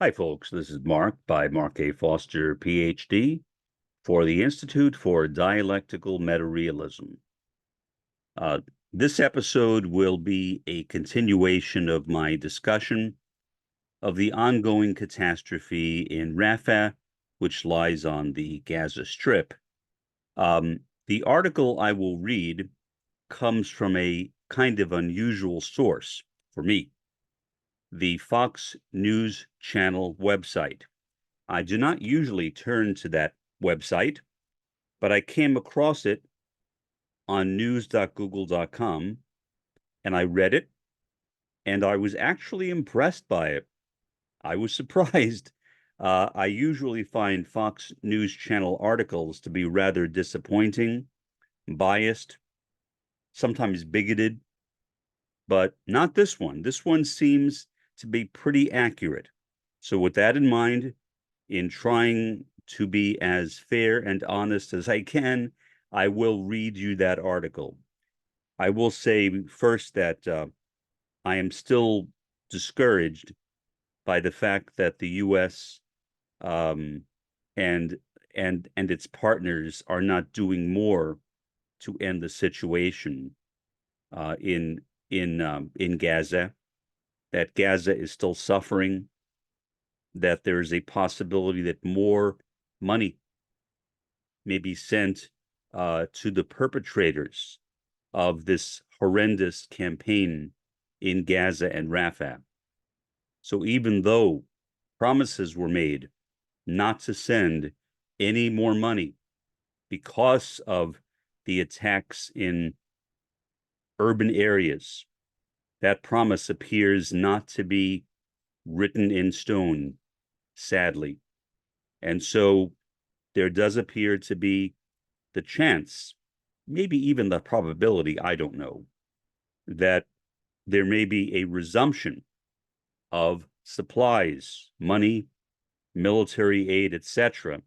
Hi, folks. This is Mark by Mark A. Foster, Ph.D., for the Institute for Dialectical Meta-Realism. Uh, this episode will be a continuation of my discussion of the ongoing catastrophe in Rafah, which lies on the Gaza Strip. The article I will read comes from a kind of unusual source for me, the Fox News Channel website. I do not usually turn to that website, but I came across it on news.google.com and I read it and I was actually impressed by it. I was surprised. I usually find Fox News Channel articles to be rather disappointing, biased, sometimes bigoted, but not this one. This one seems to be pretty accurate. So, with that in mind, in trying to be as fair and honest as I can, I will read you that article. I will say first that I am still discouraged by the fact that the U.S. Um, and and its partners are not doing more to end the situation uh, in in Gaza. That Gaza is still suffering. That there is a possibility that more money may be sent to the perpetrators of this horrendous campaign in Gaza and Rafah. So even though promises were made not to send any more money because of the attacks in urban areas, that promise appears not to be written in stone, sadly. And so there does appear to be the chance, maybe even the probability, I don't know, that there may be a resumption of supplies, money, military aid, etc.,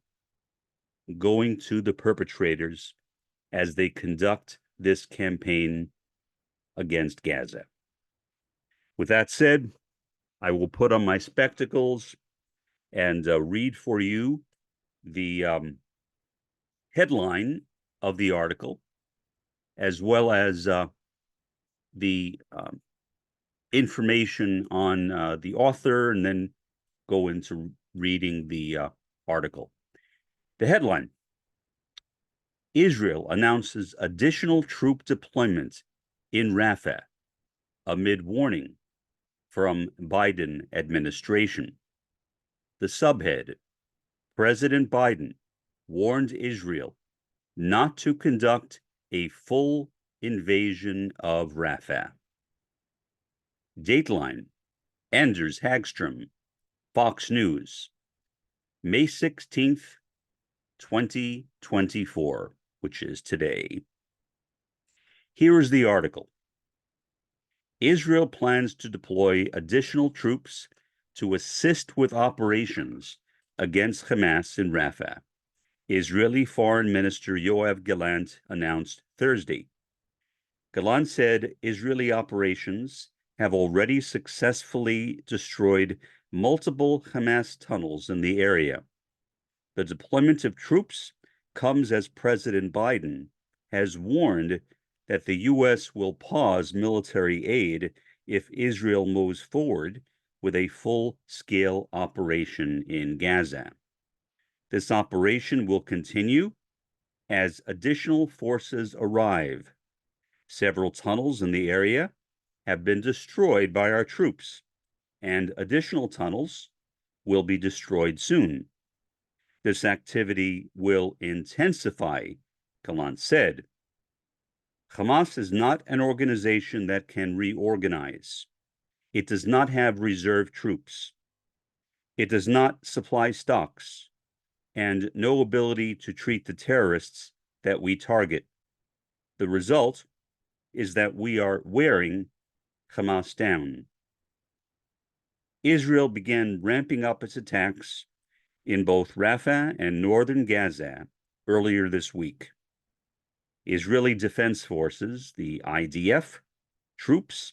going to the perpetrators as they conduct this campaign against Gaza. With that said, I will put on my spectacles and read for you the headline of the article, as well as the information on the author, and then go into reading the article. The headline: Israel announces additional troop deployment in Rafah amid warning from Biden administration. The subhead: President Biden warned Israel not to conduct a full invasion of Rafah. Dateline: Anders Hagstrom, Fox News, May 16th, 2024, which is today. Here is the article. Israel plans to deploy additional troops to assist with operations against Hamas in Rafah, Israeli Foreign Minister Yoav Gallant announced Thursday. Gallant said Israeli operations have already successfully destroyed multiple Hamas tunnels in the area. The deployment of troops comes as President Biden has warned that the U.S. will pause military aid if Israel moves forward with a full-scale operation in Gaza. This operation will continue as additional forces arrive. Several tunnels in the area have been destroyed by our troops, and additional tunnels will be destroyed soon. This activity will intensify, Gallant said. Hamas is not an organization that can reorganize. It does not have reserve troops. It does not supply stocks, and no ability to treat the terrorists that we target. The result is that we are wearing Hamas down. Israel began ramping up its attacks in both Rafah and northern Gaza earlier this week. Israeli Defense Forces, the IDF, troops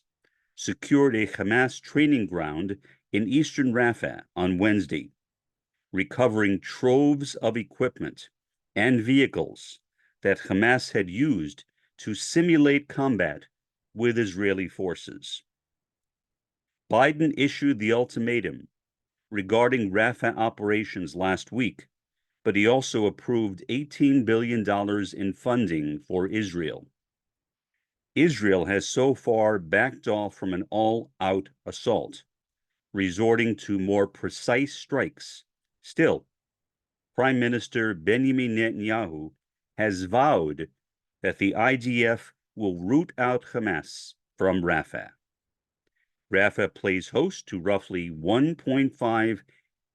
secured a Hamas training ground in eastern Rafah on Wednesday, recovering troves of equipment and vehicles that Hamas had used to simulate combat with Israeli forces. Biden issued the ultimatum regarding Rafah operations last week, but he also approved $18 billion in funding for Israel. Israel has so far backed off from an all-out assault, resorting to more precise strikes. Still, Prime Minister Benjamin Netanyahu has vowed that the IDF will root out Hamas from Rafah. Rafah plays host to roughly 1.5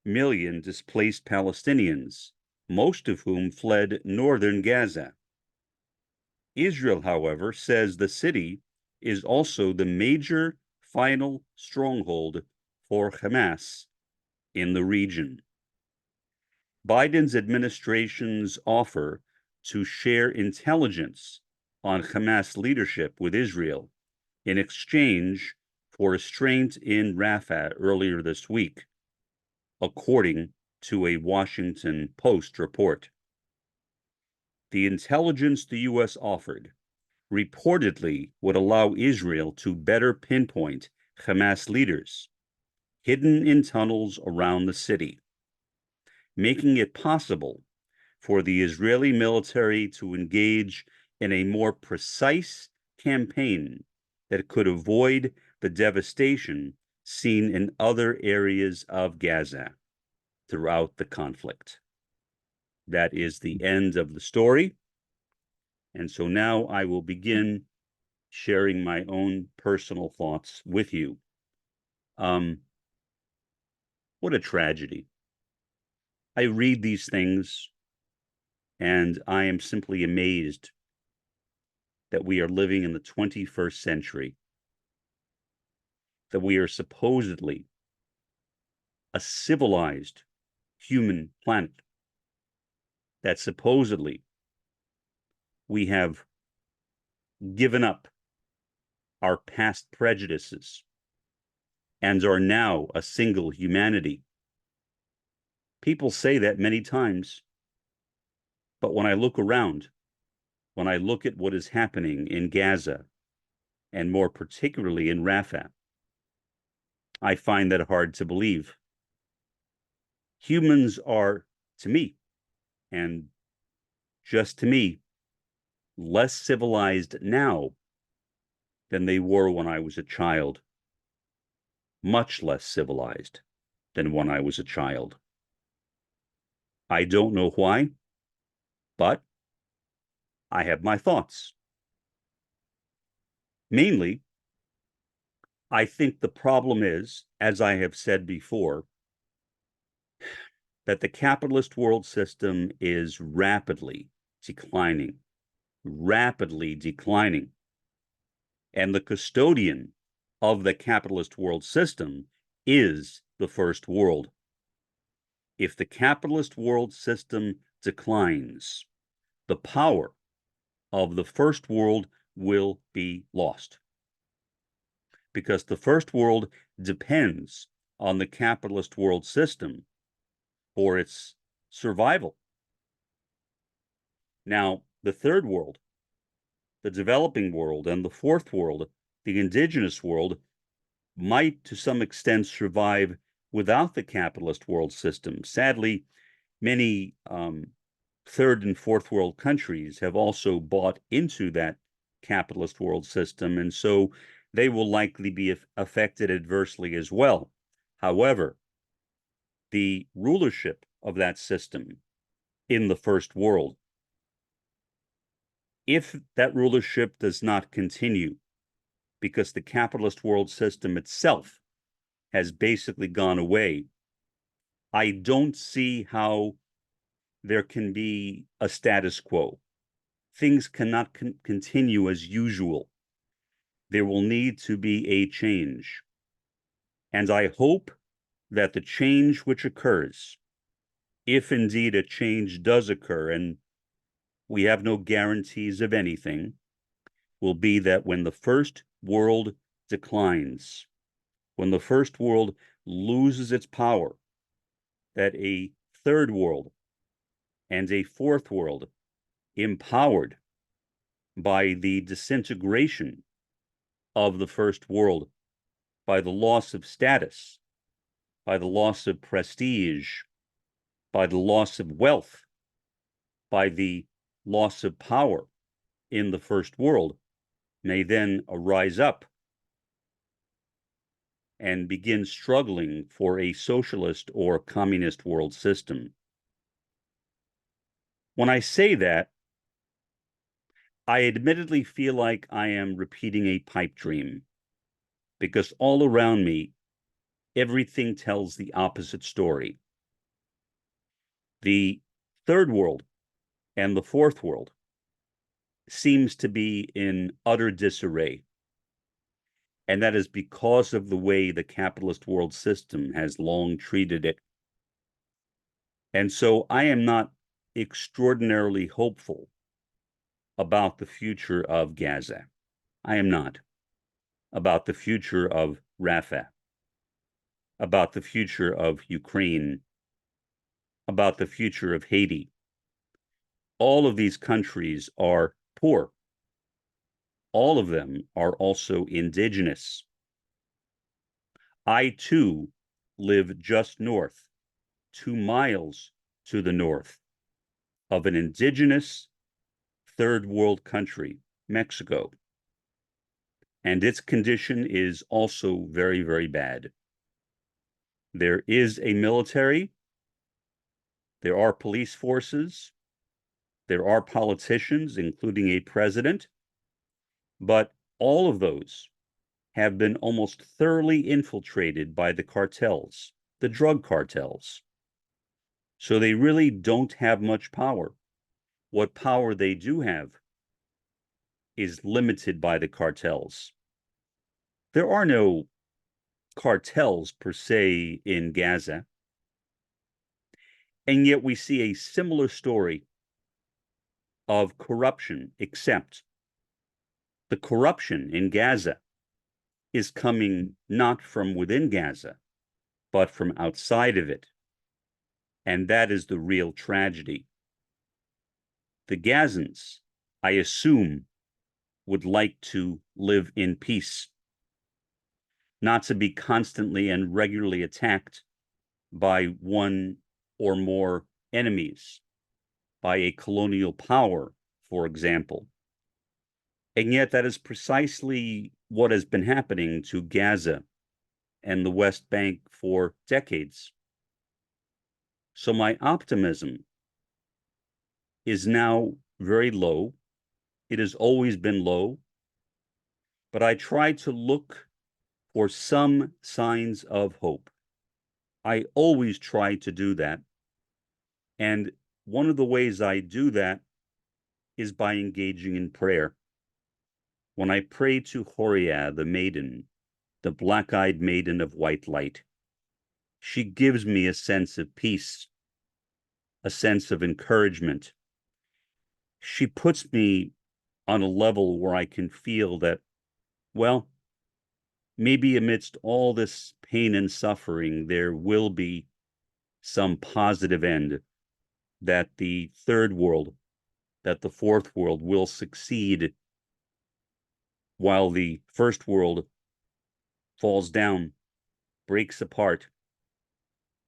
million displaced Palestinians, most of whom fled northern Gaza. Israel, however, says the city is also the major final stronghold for Hamas in the region. Biden's administration's offer to share intelligence on Hamas leadership with Israel in exchange for restraint in Rafah earlier this week, according to a Washington Post report. The intelligence the U.S. offered reportedly would allow Israel to better pinpoint Hamas leaders hidden in tunnels around the city, making it possible for the Israeli military to engage in a more precise campaign that could avoid the devastation seen in other areas of Gaza throughout the conflict. That is the end of the story. And so now I will begin sharing my own personal thoughts with you. What a tragedy. I read these things and I am simply amazed that we are living in the 21st century, that we are supposedly a civilized human planet, that supposedly we have given up our past prejudices and are now a single humanity. People say that many times, but when I look around, when I look at what is happening in Gaza, and more particularly in Rafah, I find that hard to believe. Humans are, to me, and just to me, less civilized now than they were when I was a child. Much less civilized than when I was a child. I don't know why, but I have my thoughts. Mainly, I think the problem is, as I have said before, that the capitalist world system is rapidly declining. And the custodian of the capitalist world system is the first world. If the capitalist world system declines, the power of the first world will be lost, because the first world depends on the capitalist world system for its survival. Now, the third world, the developing world, and the fourth world, the indigenous world, might to some extent survive without the capitalist world system. Sadly, many third and fourth world countries have also bought into that capitalist world system, and so they will likely be affected adversely as well. However, the rulership of that system in the first world, if that rulership does not continue, because the capitalist world system itself has basically gone away, I don't see how there can be a status quo. Things cannot continue as usual. There will need to be a change. And I hope that the change which occurs, if indeed a change does occur, and we have no guarantees of anything, will be that when the first world declines, when the first world loses its power, that a third world and a fourth world, empowered by the disintegration of the first world, by the loss of status, by the loss of prestige, by the loss of wealth, by the loss of power in the first world, may then rise up and begin struggling for a socialist or communist world system. When I say that, I admittedly feel like I am repeating a pipe dream, because all around me, everything tells the opposite story. The third world and the fourth world seems to be in utter disarray. And that is because of the way the capitalist world system has long treated it. And so I am not extraordinarily hopeful about the future of Gaza. I am not. About the future of Rafah, about the future of Ukraine, about the future of Haiti. All of these countries are poor. All of them are also indigenous. I, too, live just north, 2 miles to the north, of an indigenous third world country, Mexico. And its condition is also very, very bad. There is a military, there are police forces, there are politicians, including a president, but all of those have been almost thoroughly infiltrated by the cartels, the drug cartels. So they really don't have much power. What power they do have is limited by the cartels. There are no cartels per se in Gaza, and yet we see a similar story of corruption, except the corruption in Gaza is coming not from within Gaza, but from outside of it. And that is the real tragedy. The Gazans, I assume, would like to live in peace, not to be constantly and regularly attacked by one or more enemies, by a colonial power, for example. And yet that is precisely what has been happening to Gaza and the West Bank for decades. So my optimism is now very low. It has always been low, but I try to look for some signs of hope. I always try to do that. And one of the ways I do that is by engaging in prayer. When I pray to Horia, the maiden, the black-eyed maiden of white light, she gives me a sense of peace, a sense of encouragement. She puts me on a level where I can feel that, well, maybe amidst all this pain and suffering, there will be some positive end, that the third world, that the fourth world will succeed while the first world falls down, breaks apart,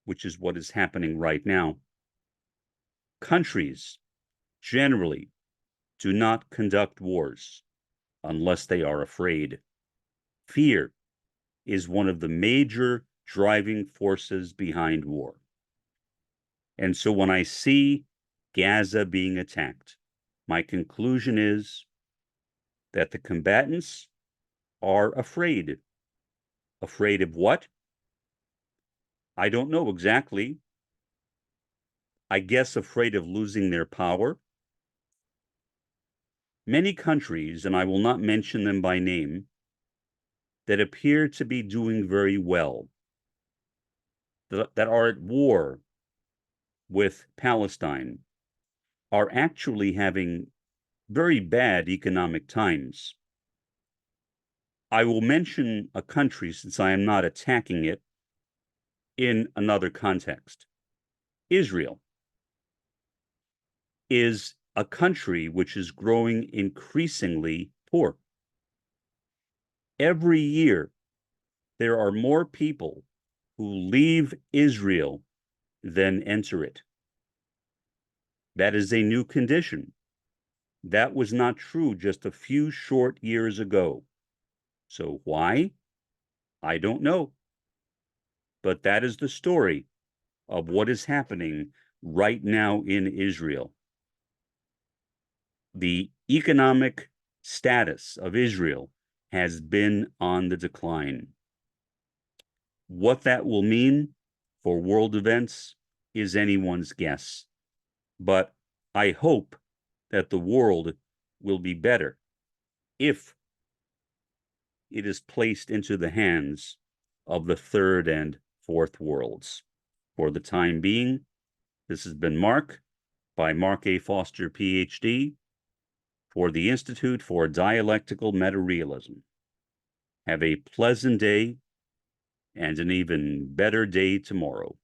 which is what is happening right now. Countries generally do not conduct wars unless they are afraid. Fear is one of the major driving forces behind war. And so when I see Gaza being attacked, my conclusion is that the combatants are afraid. Afraid of what? I don't know exactly. I guess afraid of losing their power. Many countries, and I will not mention them by name, that appear to be doing very well, that are at war with Palestine, are actually having very bad economic times. I will mention a country, since I am not attacking it, in another context. Israel is a country which is growing increasingly poor. Every year, there are more people who leave Israel than enter it. That is a new condition. That was not true just a few short years ago. So why? I don't know. But that is the story of what is happening right now in Israel. The economic status of Israel has been on the decline. What that will mean for world events is anyone's guess. But I hope that the world will be better if it is placed into the hands of the third and fourth worlds. For the time being, this has been Mark by Mark A. Foster, Ph.D., for the Institute for Dialectical Metarealism. Have a pleasant day and an even better day tomorrow.